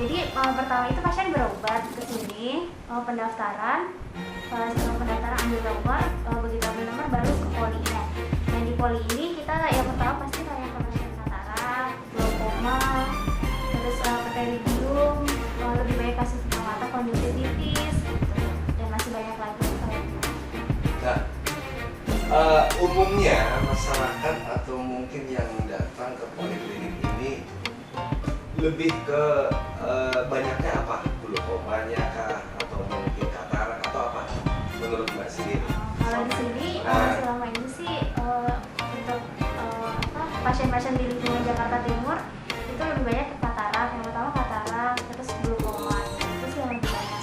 Jadi pertama itu pasien berobat ke sini, pendaftaran. Setelah pendaftaran ambil nomor, begitu ambil nomor baru ke polinya. Nah di poli ini kita yang pertama pasti tanya ke pasien katarak, glaukoma, terus pterygium, lebih banyak kasus mata konjungtivitis, dan masih banyak lagi. Nah, umumnya masyarakat atau mungkin yang datang ke poliklinik ini lebih ke banyaknya apa? Glaukomanya kah? Atau mungkin katarak atau apa? Menurut Mbak sendiri? Kalau di sini selama ini sih untuk pasien-pasien di lingkungan Jakarta Timur itu lebih banyak ke katarak. Yang pertama katarak, terus glaukoma, terus yang lebih banyaknya.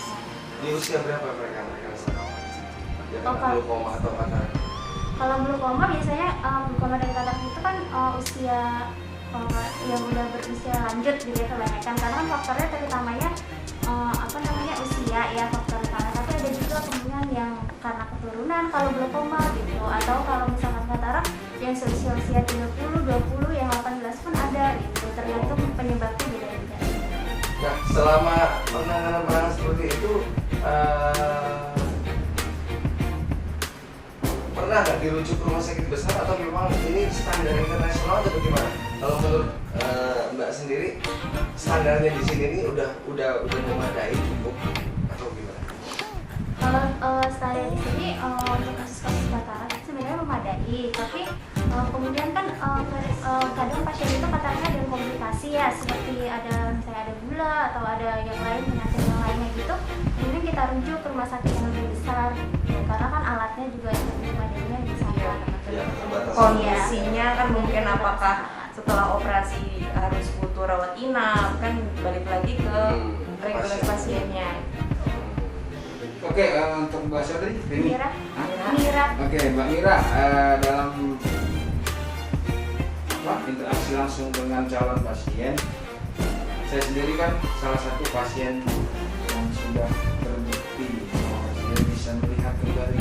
Di usia berapa mereka sama? Glaukoma atau katarak? Kalau glaukoma biasanya glaukoma dan katarak itu kan usia yang udah berusia lanjut gitu ya kebanyakan, karena kan faktornya terutamanya usia ya faktor utama, tapi ada juga kemungkinan yang karena keturunan kalau glaukoma gitu, atau kalau misalkan katarak yang usia 30, 20, yang 18 pun ada gitu, tergantung penyebabnya beda-beda. Nah, selama penanganan seperti itu pernah nggak dirujuk ke rumah sakit besar atau memang ini standar internasional atau bagaimana? Kalau menurut Mbak sendiri, standarnya di sini ini udah memadai cukup atau gimana? Kalau standar di sini untuk kasus-kasus katarak sebenarnya memadai, tapi kemudian kan kadang pasien itu kataraknya ada komplikasi ya, seperti misalnya ada gula atau ada yang lain penyakit yang lainnya gitu, kemudian kita rujuk ke rumah sakit yang lebih besar karena kan alatnya juga lebih memadainya di sana. Kondisinya kan mungkin apakah setelah operasi harus butuh rawat inap, kan balik lagi ke regulasi pasiennya. Oke, untuk Mbak Sodri, Mira. Oke, Mbak Mira, dalam interaksi langsung dengan calon pasien, saya sendiri kan salah satu pasien yang sudah terbukti dia bisa melihat kembali.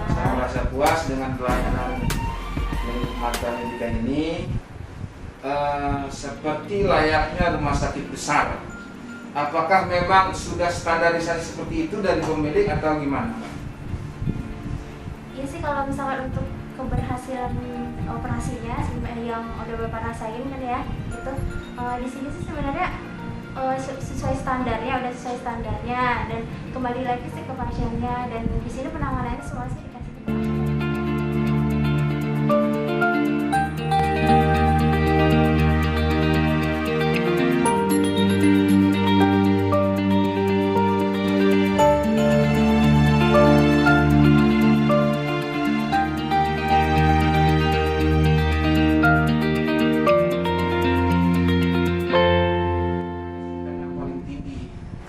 Saya merasa puas dengan pelayanan klinik mata Medika ini, seperti layaknya rumah sakit besar. Apakah memang sudah standarisasi seperti itu dari pemilik atau gimana? Iya sih, kalau misalkan untuk keberhasilan operasinya yang udah Bapak rasain kan ya, itu di sini sih sebenarnya sesuai standarnya, udah sesuai standarnya, dan kembali lagi sih ke pasiennya, dan di sini penanganannya semua sih dikasih ke pasien.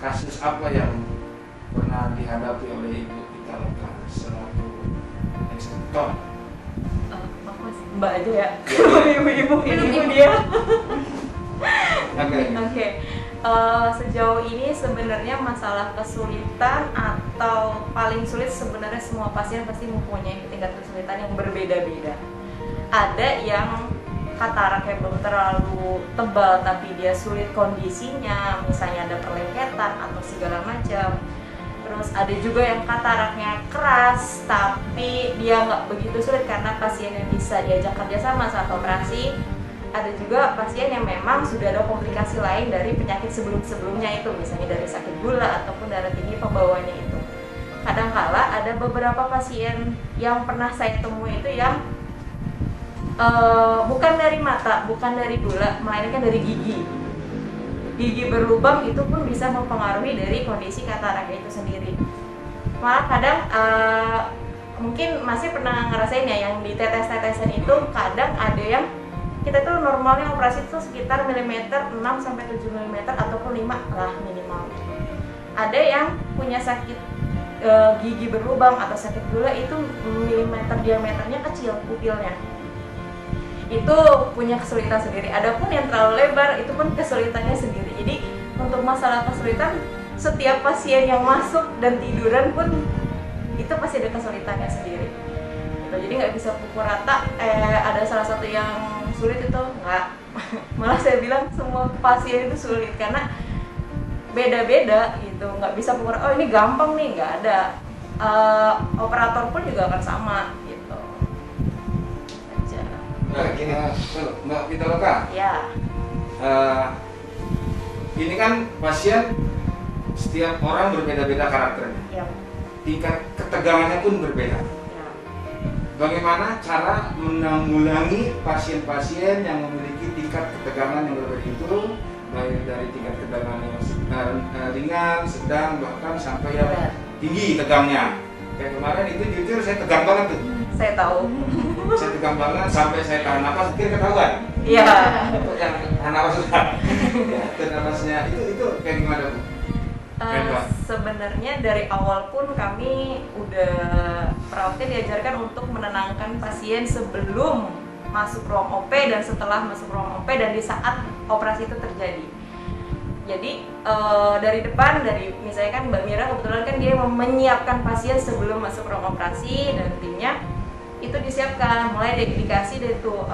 Kasus apa yang pernah dihadapi oleh Ibu Pitaloka selaku eksekutor? Mbak aja ya, ibu-ibu dia. Oke. Sejauh ini sebenarnya masalah kesulitan atau paling sulit, sebenarnya semua pasien pasti mempunyai tingkat kesulitan yang berbeda-beda. Ada yang kataraknya belum terlalu tebal tapi dia sulit kondisinya, misalnya ada perlengketan atau segala macam. Terus ada juga yang kataraknya keras tapi dia nggak begitu sulit karena pasiennya bisa diajak kerjasama saat operasi. Ada juga pasien yang memang sudah ada komplikasi lain dari penyakit sebelum-sebelumnya itu, misalnya dari sakit gula ataupun darah tinggi pembawanya itu. Kadangkala ada beberapa pasien yang pernah saya temui itu yang bukan dari mata, bukan dari gula, melainkan dari gigi. Gigi berlubang itu pun bisa mempengaruhi dari kondisi kataraknya itu sendiri. Malah kadang mungkin masih pernah ngerasain ya, yang di tetes-tetesan itu kadang ada yang kita tuh normalnya operasi itu sekitar milimeter 6 sampai 7 mm ataupun 5 lah minimal. Ada yang punya sakit gigi berlubang atau sakit gula itu milimeter diameternya kecil pupilnya. Itu punya kesulitan sendiri. Adapun yang terlalu lebar itu pun kesulitannya sendiri. Jadi untuk masalah kesulitan, setiap pasien yang masuk dan tiduran pun itu pasti ada kesulitannya sendiri. Jadi nggak bisa pukul rata. Ada salah satu yang sulit itu nggak. Malah saya bilang semua pasien itu sulit karena beda-beda gitu, nggak bisa pukul oh ini gampang nih, nggak ada. Operator pun juga akan sama gitu aja. Nah, gini. Mbak Pitaloka, Ya, ini kan pasien setiap orang berbeda-beda karakternya, ya, tingkat ketegangannya pun berbeda. ya. Bagaimana cara menanggulangi pasien-pasien yang memiliki tingkat ketegangan yang berbeda itu, baik dari tingkat ketegangan yang ringan, sedang, bahkan sampai yang Benar. tinggi tegangnya. Kayak kemarin itu jujur saya tegang banget tuh. Saya tahu. Saya tegang banget sampai saya tahan napas, akhirnya ketahuan. Iya. Untuk yang tahan napas sudah. Ya, tahan napasnya itu kayak gimana Bu? Sebenarnya dari awal pun kami udah perawatnya diajarkan untuk menenangkan pasien sebelum masuk ruang OP dan setelah masuk ruang OP dan di saat operasi itu terjadi. Jadi dari depan, dari misalnya kan Mbak Mira kebetulan kan dia menyiapkan pasien sebelum masuk ruang operasi dan timnya itu disiapkan, mulai dikasih deh tuh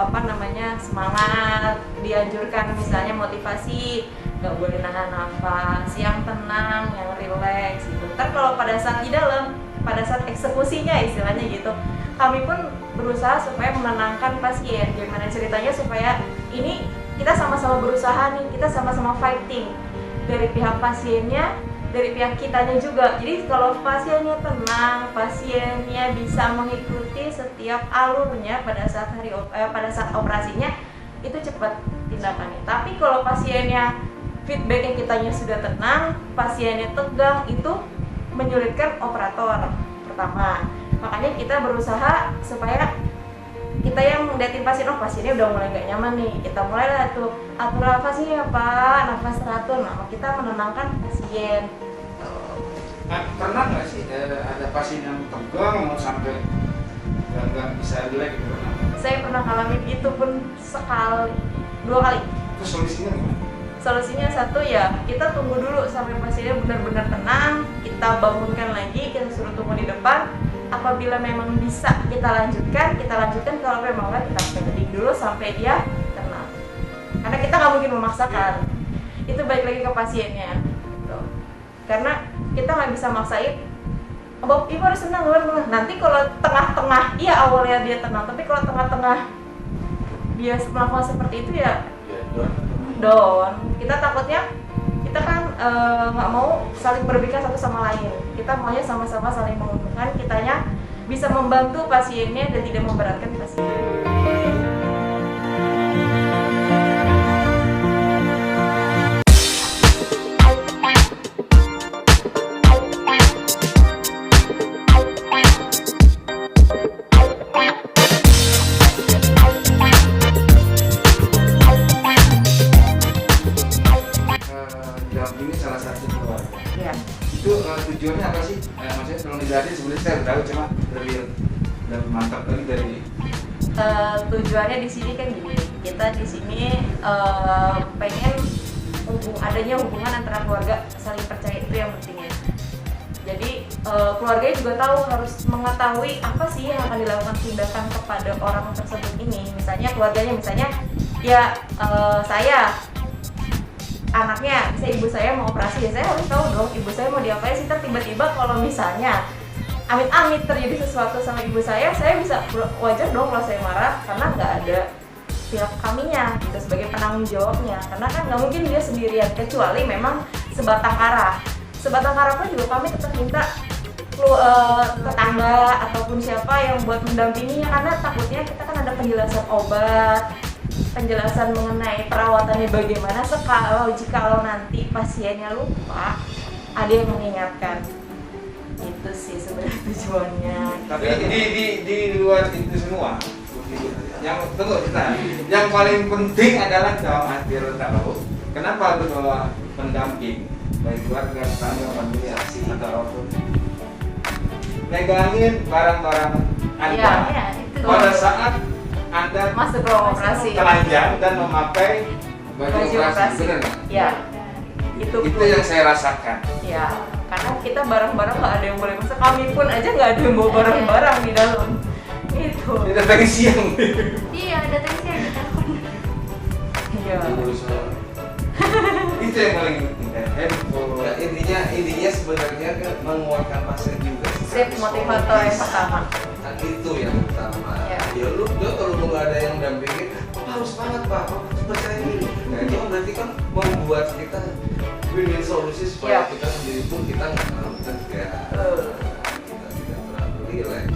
semangat, dianjurkan misalnya motivasi, nggak boleh nahan nafas, yang tenang, yang rileks gitu. Ntar kalau pada saat di dalam, pada saat eksekusinya istilahnya gitu, kami pun berusaha supaya menenangkan pasien. Gimana ceritanya supaya ini kita sama-sama berusaha nih, kita sama-sama fighting dari pihak pasiennya, dari pihak kitanya juga. Jadi kalau pasiennya tenang, pasiennya bisa mengikuti setiap alurnya pada saat pada saat operasinya, itu cepat tindakannya. Tapi kalau pasiennya feedbacknya kitanya sudah tenang, pasiennya tegang, itu menyulitkan operator pertama. Makanya kita berusaha supaya kita yang ngeliatin pasien, oh pasiennya udah mulai gak nyaman nih, kita mulailah tuh atur nafasnya ya Pak, nafas teratur. Nah, kita menenangkan pasien. Pernah nggak sih ada pasien yang tegang mau sampai nggak bisa relax gitu? Saya pernah ngalamin itu pun sekali, 2 kali. Terus solusinya gimana? Solusinya satu ya, kita tunggu dulu sampai pasiennya benar-benar tenang, kita bangunkan lagi, kita suruh tunggu di depan. Apabila memang bisa kita lanjutkan, kalau memang nggak kita pending dulu sampai dia tenang. Karena kita nggak mungkin memaksakan. Itu balik lagi ke pasiennya. Gitu. Karena kita nggak bisa maksain, oh, ibu harus tenang. Nanti kalau tengah-tengah, iya awalnya dia tenang, tapi kalau tengah-tengah dia melakukan seperti itu ya down. Kita takutnya kita kan nggak mau saling merugikan satu sama lain. Kita maunya sama-sama saling menguntungkan, kitanya bisa membantu pasiennya dan tidak memberatkan pasien. Ini salah satu keluarga. Ya. Itu tujuannya apa sih? Maksudnya tolong dijelasin, sebenarnya saya tahu cuma lebih mantap lagi dari Tujuannya di sini kan gini, kita di sini pengen adanya hubungan antara keluarga saling percaya, itu yang pentingnya. Jadi keluarganya juga tahu, harus mengetahui apa sih yang akan dilakukan tindakan kepada orang tersebut ini. Misalnya keluarganya, ya saya anaknya, misalnya ibu saya mau operasi, ya saya harus tahu dong ibu saya mau diapain sih. Tiba-tiba kalau misalnya amit-amit terjadi sesuatu sama ibu saya bisa wajar dong kalau saya marah, karena nggak ada pihak kaminya gitu sebagai penanggung jawabnya, karena kan nggak mungkin dia sendirian, kecuali memang sebatang kara pun juga kami tetap minta tetangga ataupun siapa yang buat mendampinginya, karena takutnya kita kan ada penjelasan obat, penjelasan mengenai perawatannya bagaimana, jikalau nanti pasiennya lupa, ada yang mengingatkan. Itu sih sebenarnya tujuannya. Tapi di luar itu semua, yang paling penting adalah dalam hati lo tahu kenapa harus bawa pendamping, baik keluarga, tetangga, familiasi atau apapun, megangin barang-barang Anda itu pada saat Anda masuk ruang operasi, telanjang dan memakai baju operasi, benar nggak? Ya, itu yang saya rasakan. Ya, karena kita barang-barang nggak ada yang boleh masuk, kami pun aja nggak ada yang bawa barang-barang di dalam. Itu. Kita tadi siang. Iya, datang siang di telepon. Iya. Itu yang paling penting kan, handphone. Ya, intinya sebenarnya kan menguatkan pasien juga. Sip, motivator yang pertama. Kan itu yang pertama. Ya. Ya lu kalau lu nggak ada yang dampingin, harus banget pak, harus percaya diri. Nah itu kan berarti kan membuat kita win-win solusi supaya Ya. kita sendiri pun kita nggak terlalu tegang, kita tidak terlalu rileks.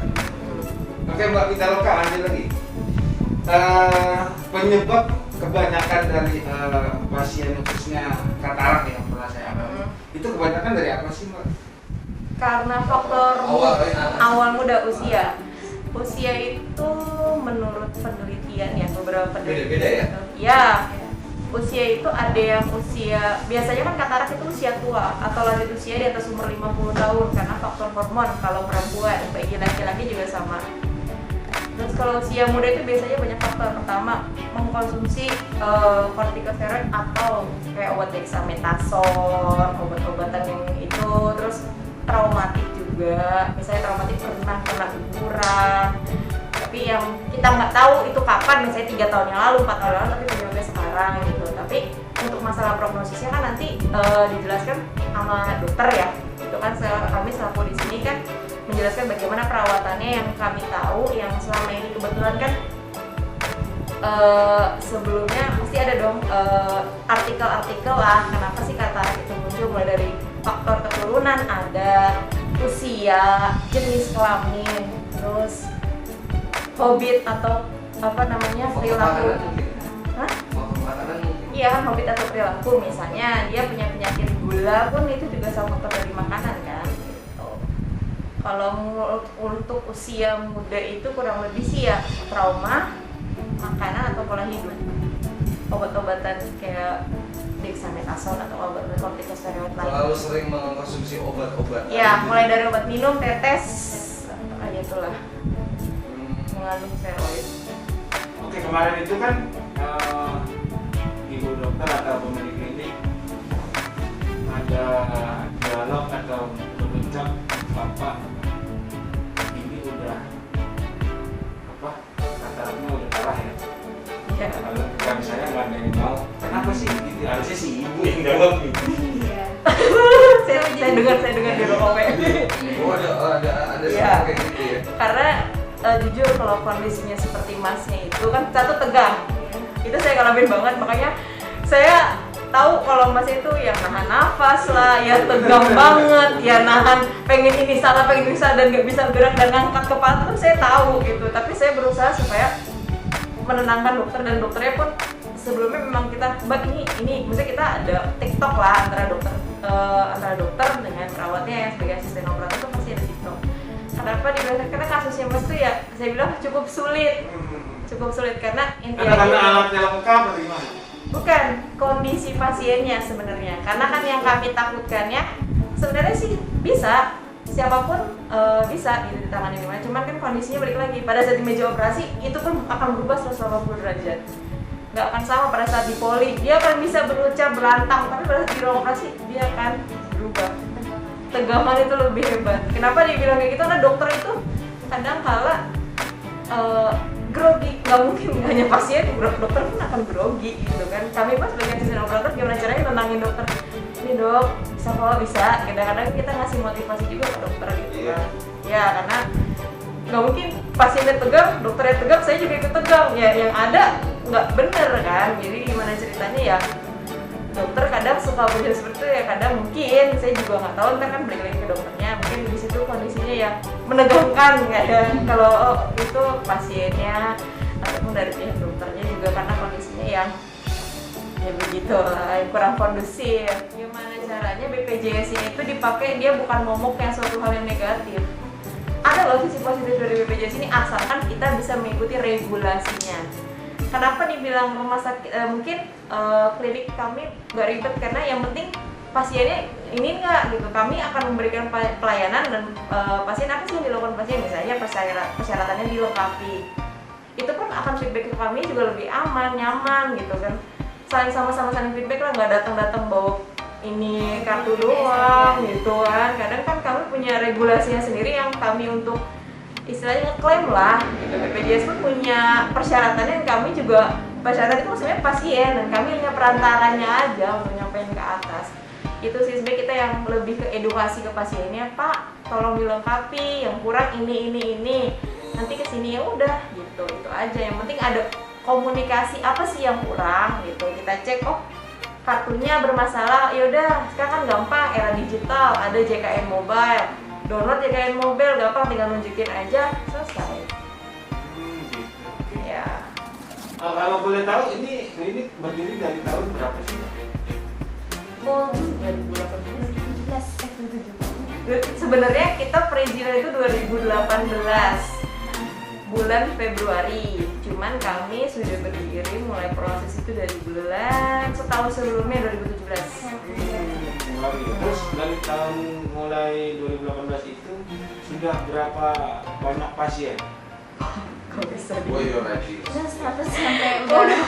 Oke Mbak Pitaloka, lanjut lagi. Penyebab kebanyakan dari pasien khususnya katarak yang pernah saya alami, itu kebanyakan dari apa sih Mbak? Karena faktor Awalnya. awal muda usia. Usia itu menurut penelitian ya, beberapa penelitian. Beda-beda ya? Ya. Usia itu ada yang usia, biasanya kan katarak itu usia tua atau lanjut usia di atas umur 50 tahun karena faktor hormon. Kalau perempuan, bagi laki-laki juga sama. Terus kalau usia muda itu biasanya banyak faktor. Pertama, mengkonsumsi kortikosteroid atau kayak obat dexamethasone, obat-obatan yang itu. Terus traumatik juga, misalnya traumatik pernah kena guguran, tapi yang kita nggak tahu itu kapan, misalnya 3 tahun yang lalu, 4 tahun yang lalu, tapi penyebabnya sekarang gitu. Tapi untuk masalah prognosisnya kan nanti dijelaskan sama dokter ya. Itu kan kami selaku di sini kan menjelaskan bagaimana perawatannya yang kami tahu, yang selama ini kebetulan kan sebelumnya pasti ada dong artikel-artikel lah kenapa sih katarak itu muncul, mulai dari faktor keturunan, ada usia, jenis kelamin, terus hobbit atau apa namanya perilaku. Hah? Makanan mungkin. Iya kan, hobbit atau perilaku, misalnya dia punya penyakit gula pun itu juga salah faktor dari makanan kan. Gitu. Kalau untuk usia muda itu kurang lebih sih ya trauma, makanan atau pola hidup, obat-obatan kayak dexamethasone atau obat kortikosteroid lain. Terlalu sering mengkonsumsi obat-obat. Ya, mulai dari obat minum, tetes, itulah mengandung steroid. Oke, kemarin itu kan ibu dokter atau pemilik klinik ada dialog atau berucap Bapak ini udah kataraknya udah parah ya. Ya. Kalau kita misalnya nggak ada yang mau, kenapa sih? Gitu. Harusnya si ibu yang jawab gitu. Iya. saya dengar di ROP. Oh ada Iya. kayak gitu ya. Karena jujur kalau kondisinya seperti masnya itu kan satu tegang, itu saya ngalamin banget, makanya saya tahu kalau mas itu yang nahan nafas lah, ya tegang banget, ya nahan pengen ini salah dan nggak bisa gerak dan ngangkat kepala itu saya tahu gitu, tapi saya berusaha supaya menenangkan dokter, dan dokternya pun sebelumnya memang kita mbak ini maksudnya kita ada TikTok lah antara dokter dengan perawatnya yang sebagai asisten operator itu pasti ada TikTok. Kenapa dibilang? Karena kasusnya mas tuh ya saya bilang cukup sulit karena intinya Karena alatnya lengkap atau gimana? bukan kondisi pasiennya sebenarnya, karena kan yang kami takutkannya sebenarnya sih bisa siapapun bisa gitu ditangani gimana, cuman kan kondisinya balik lagi pada saat di meja operasi itu pun akan berubah 180 derajat, nggak akan sama pada saat di poli, dia akan bisa berucap berantang, tapi pada saat di ruang operasi dia akan berubah. Tegangan itu lebih hebat. Kenapa dibilang kayak gitu? Karena dokter itu kadang kala grogi, nggak mungkin hanya pasien, dokter pun akan grogi gitu kan. Kami pas sebagai asisten operator gimana caranya tenangin dokter, ini dok bisa kalau bisa, kadang-kadang kita ngasih motivasi juga ke dokter gitu kan. Ya karena nggak mungkin pasiennya tegang, dokternya tegang, saya juga ikut tegang, ya yang ada nggak bener kan. Jadi gimana ceritanya ya, dokter kadang suka berbeda seperti itu ya, kadang mungkin saya juga nggak tahu, ntar kan balik lagi ke dokternya, mungkin di situ kondisinya ya menegangkan kadang kalau itu pasiennya ataupun dari pihak dokternya juga karena kondisinya yang ya begitu lah, kurang kondusif. Gimana caranya BPJS ini itu dipakai, dia bukan momok yang suatu hal yang negatif. Ada loh sisi positif dari BPJS ini asalkan kita bisa mengikuti regulasinya. Kenapa dibilang rumah sakit mungkin klinik kami nggak ribet, karena yang penting pasiennya ini nggak gitu, kami akan memberikan pelayanan dan pasien apa sih yang dilakukan pasien, misalnya persyaratannya dilengkapi, itu pun akan feedback ke kami juga lebih aman, nyaman gitu kan, saling sama-sama saling feedback lah, nggak datang bawa ini kartu doang gitu kan. Kadang kan kami punya regulasinya sendiri yang kami untuk istilahnya ngeklaim lah gitu. BPJS pun punya persyaratannya yang kami juga Masyarakat itu sebenarnya pasien dan kami hanya perantaranya aja untuk nyampein ke atas. Itu sih sebenarnya kita yang lebih ke edukasi ke pasiennya, Pak tolong dilengkapi, yang kurang ini, nanti kesini ya udah gitu, itu aja. Yang penting ada komunikasi apa sih yang kurang gitu, kita cek. Oh kartunya bermasalah, yaudah sekarang kan gampang, era digital, ada JKN Mobile, download JKN Mobile gampang, tinggal nunjukin aja, selesai. Gitu. Oke. Ya. Kalau boleh tahu ini berdiri dari tahun berapa sih? Oh, 2018. Sebenarnya kita perizinan itu 2018 bulan Februari. Cuman kami sudah berdiri mulai proses itu dari bulan setahun sebelumnya 2017. Terus dari tahun mulai 2018 itu sudah berapa banyak pasien? Kok bisa Oh you're ready. Udah 100 sampai udah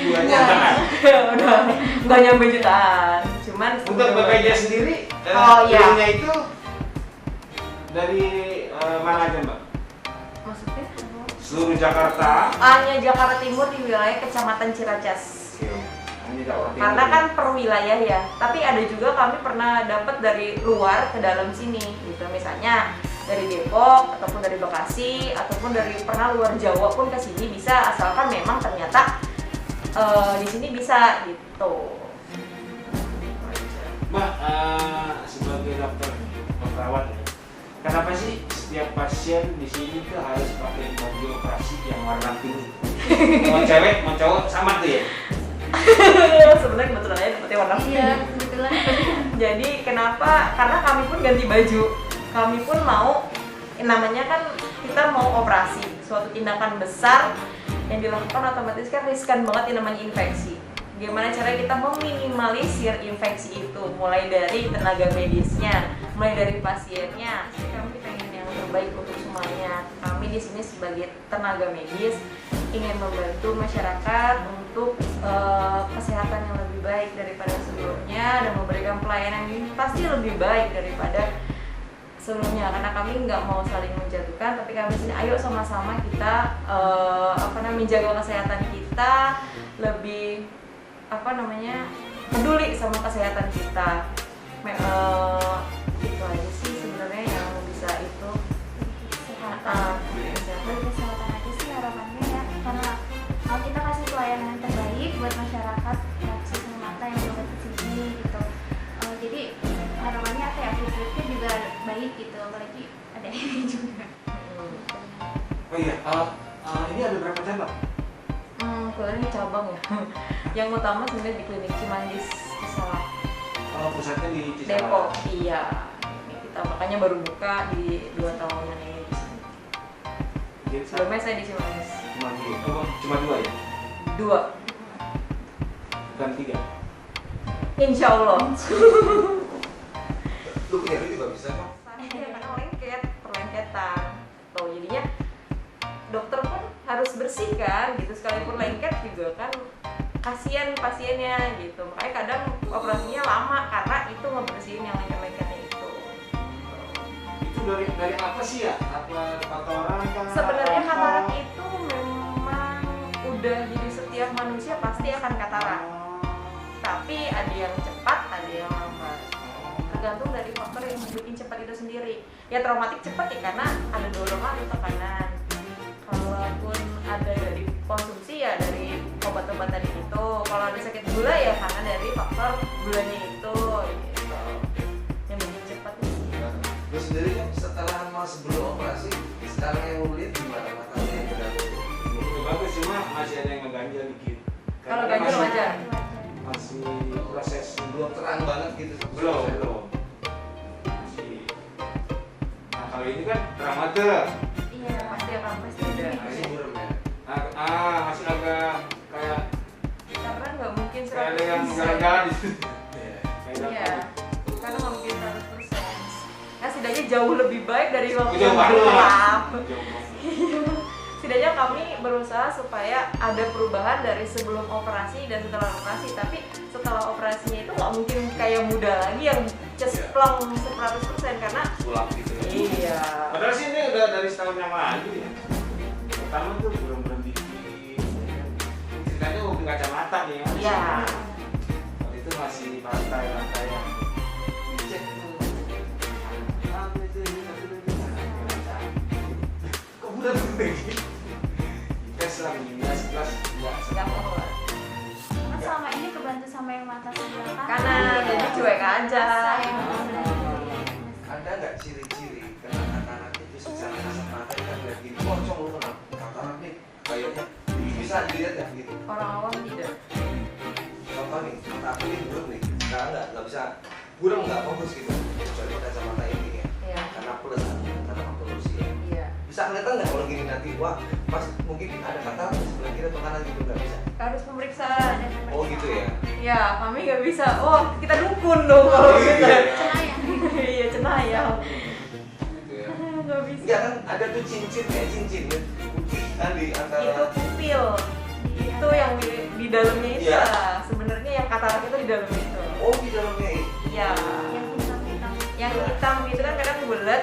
Dua jutaan. udah nggak nyampe jutaan. Cuman Untuk BPJS sendiri, Oh, iya. klaimnya itu dari mana aja Mbak? maksudnya Seluruh Jakarta. hanya Jakarta Timur di wilayah Kecamatan Ciracas. Hanya Jakarta Timur. Karena kan per wilayah ya, tapi ada juga kami pernah dapat dari luar ke dalam sini gitu, misalnya dari Depok ataupun dari Bekasi ataupun dari pernah luar Jawa pun ke sini bisa, asalkan memang ternyata di sini bisa gitu. Mbak, sebagai dokter perawat ya, kenapa sih setiap pasien di sini tuh harus pakai baju operasi yang warna pink? Mau cewek, mau cowok sama tuh ya? Sebenarnya kebetulan aja seperti warna pink. Iya, kebetulan. Jadi kenapa? Karena kami pun ganti baju. Kami pun mau, namanya kan kita mau operasi, suatu tindakan besar yang dilakukan otomatis kan riskan banget yang namanya infeksi. Gimana caranya kita meminimalisir infeksi itu, mulai dari tenaga medisnya, mulai dari pasiennya. Kami pengen yang terbaik untuk semuanya. Kami di sini sebagai tenaga medis ingin membantu masyarakat untuk kesehatan yang lebih baik daripada sebelumnya dan memberikan pelayanan yang pasti lebih baik daripada sebelumnya, karena kami nggak mau saling menjatuhkan, tapi kami sini ayo sama-sama kita menjaga kesehatan kita, lebih peduli sama kesehatan kita. Itu aja sih sebenarnya yang bisa itu Kesehatan. Kesehatan aja sih harapannya ya, karena kita kasih pelayanan yang terbaik buat masyarakat khususnya mata yang berobat ke sini gitu. Jadi harapannya apa ya, feedbacknya juga baik gitu, apalagi ada ini juga. Oh iya, ini ada berapa cabang? Kebetulan ini cabang ya. Yang utama sebenarnya di klinik Cimanggis Cisalak, Pusatnya di Cisalak. Depok. Iya. Ini kita makanya baru buka di 2 tahunan ini di sini. Jadi Sebelumnya saya di Cimanggis. cuma 2 ya? 2. Bukan 3? Insya Allah. Lu punya duit juga bisa kok. Iya, karena lengket, perlengketan. Tuh, jadinya dokter pun harus bersih kan, gitu. Sekalipun lengket juga kan kasihan pasiennya gitu. Makanya kadang operasinya lama karena itu ngebersihin yang lengket-lengketnya itu. Itu dari apa sih ya? Apa kotoran kah? Sebenarnya Apa? katarak itu memang udah jadi setiap manusia pasti akan katarak. Tapi ada yang cepat, ada yang lambat. Tergantung dari faktor yang bikin cepat itu sendiri. Ya traumatik cepat ya karena ada dorongan atau tekanan. Kalaupun ada dari konsumsi ya dari obat-obatan itu. Kalau ada sakit gula ya karena dari faktor gulanya itu gitu. Yang bikin cepat itu. Lu sendiri kan setelah sebelum operasi, sekarang yang lu lihat gimana matanya yang udah Bagus, cuma masih ada yang ngeganjel dikit. Kalau Karena ganjel masih- wajar. Masih proses belum terang banget gitu. belum. Masih. Nah kalau ini kan terang mata. Iya, Pasti ada. Nah, ini burem ya. Masih agak kayak Karena nggak mungkin 100%. kayak ada yang jalan-jalan di situ. Iya. Kayak Iya, dapet. karena nggak mungkin 100%. Nah, setidaknya jauh lebih baik dari waktu Jauh yang banget. gelap. Jauh banget. Setidaknya kami berusaha supaya ada perubahan dari sebelum operasi dan setelah operasi. Tapi setelah operasinya itu nggak mungkin kayak muda lagi yang cesplong 100% karena Sulap gitu ya. iya. Padahal sih ini udah dari setahun yang lalu ya. Pertama tuh belum berhenti. Cerita belum kacamata nih Mas. Iya. Waktu itu masih lantai yang dicek tuh. Kok bulan begini? Tes lah minus kelas enggak Nggak keluar. Kan selama ini kebantu sama yang mata sebelah kanan. Kanan, jadi cuek aja. Ada nggak ciri-ciri kena katarak itu secara kasat mata kita lihat gini, pocong lu kena katarak nih, kayaknya bisa dilihat ya gitu. Orang awam tidak. Contoh nih, mata aku ini burem nih, nggak bisa, burem nggak fokus gitu, kecuali kacamata ini ya, Iya. karena plus, karena faktor usia. Iya. Bisa kelihatan nggak kalau gini nanti, wah, pas mungkin ada katarak di sebelah kiri atau kanan gitu nggak bisa. Harus pemeriksaan. Oh gitu ya. Ya, kami nggak bisa. Oh, kita dukun dong kalau Oh, gitu gitu. ya. Cenayang. Iya, cenayang. Gitu ya. Nggak bisa. Enggak kan ada tuh cincin kayak cincin kan, putih kan di antara. Itu pupil. Itu yang di dalamnya itu Iya. lah. Sebenarnya yang katarak itu di dalam itu. Oh di dalamnya itu. Iya. Yang hitam-hitam. Yang hitam gitu kan kadang bulat